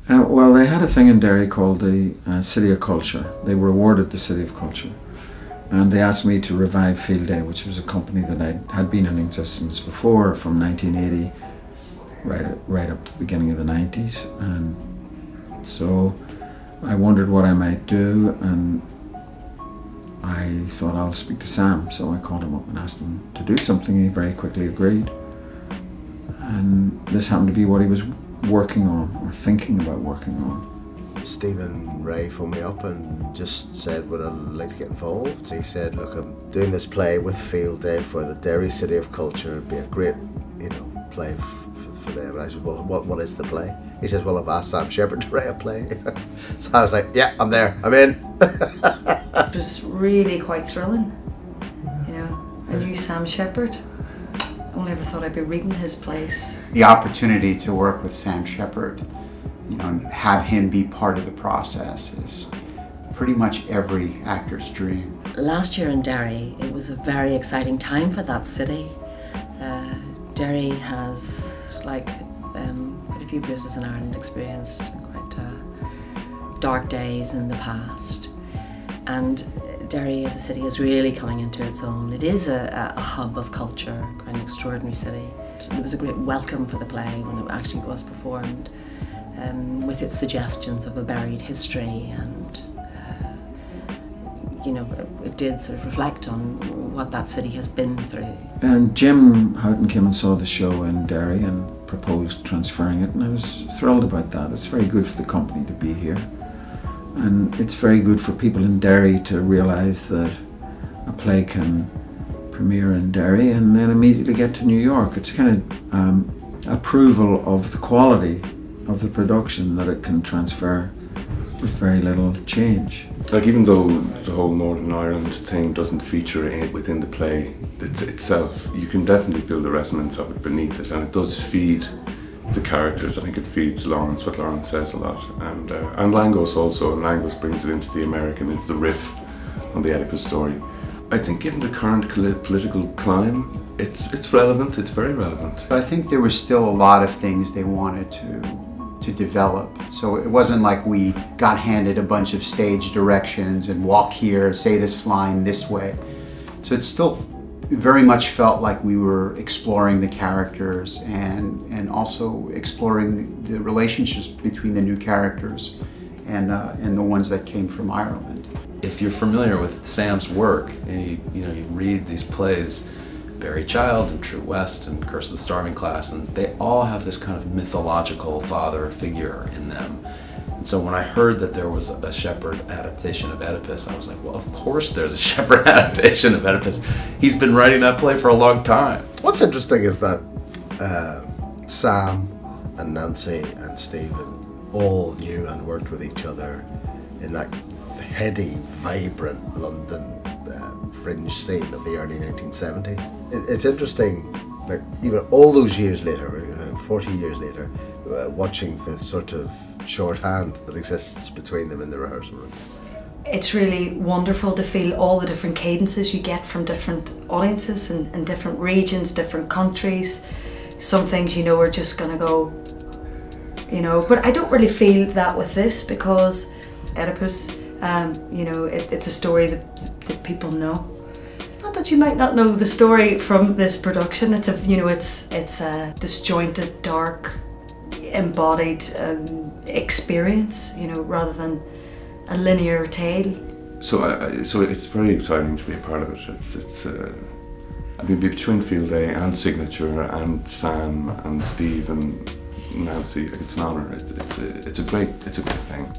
Well, they had a thing in Derry called the City of Culture. They were awarded the City of Culture. And they asked me to revive Field Day, which was a company that had been in existence before, from 1980 right up to the beginning of the 90s. And so I wondered what I might do, and I thought I'll speak to Sam. So I called him up and asked him to do something, and he very quickly agreed. And this happened to be what he was working on, or thinking about working on. Stephen Ray phoned me up and just said, would I like to get involved? He said, look, I'm doing this play with Field Day for the Derry City of Culture. It'd be a great, play for them. And I said, well, what is the play? He says, well, I've asked Sam Shepard to write a play. So I was like, yeah, I'm there, I'm in. It was really quite thrilling, I knew Sam Shepard. Only ever thought I'd be reading his plays. The opportunity to work with Sam Shepard, and have him be part of the process is pretty much every actor's dream. Last year in Derry, it was a very exciting time for that city. Derry has, like quite a few places in Ireland, experienced quite dark days in the past. And Derry as a city is really coming into its own. It is a hub of culture, quite an extraordinary city. It was a great welcome for the play when it actually was performed, with its suggestions of a buried history, and it did sort of reflect on what that city has been through. And Jim Houghton came and saw the show in Derry and proposed transferring it, and I was thrilled about that. It's very good for the company to be here. And it's very good for people in Derry to realise that a play can premiere in Derry and then immediately get to New York. It's kind of approval of the quality of the production, that it can transfer with very little change. Like, even though the whole Northern Ireland thing doesn't feature within the play itself, you can definitely feel the resonance of it beneath it, and it does feed the characters. I think it feeds Lawrence, what Lawrence says a lot, and Langos also, and Langos brings it into the American, into the riff on the Oedipus story. I think given the current political climate, it's relevant, it's very relevant. I think there was still a lot of things they wanted to develop. So it wasn't like we got handed a bunch of stage directions and walk here, say this line this way. So it still very much felt like we were exploring the characters and also exploring the relationships between the new characters and the ones that came from Ireland. If you're familiar with Sam's work, and you read these plays, Barry Child and True West and Curse of the Starving Class, and they all have this kind of mythological father figure in them. And so when I heard that there was a Shepard adaptation of Oedipus, I was like, well, of course there's a Shepard adaptation of Oedipus. He's been writing that play for a long time. What's interesting is that Sam and Nancy and Stephen all knew and worked with each other in that heady, vibrant London fringe scene of the early 1970s. It's interesting, like, even all those years later, 40 years later, watching the sort of shorthand that exists between them in the rehearsal room. It's really wonderful to feel all the different cadences you get from different audiences and different regions, different countries. Some things are just gonna go, but I don't really feel that with this, because Oedipus, it's a story that people know. Not that you might not know the story from this production. It's a disjointed, dark, embodied experience, rather than a linear tale. So it's very exciting to be a part of it. I mean, between Field Day and Signature and Sam and Steve and Nancy, it's an honour. It's a great thing.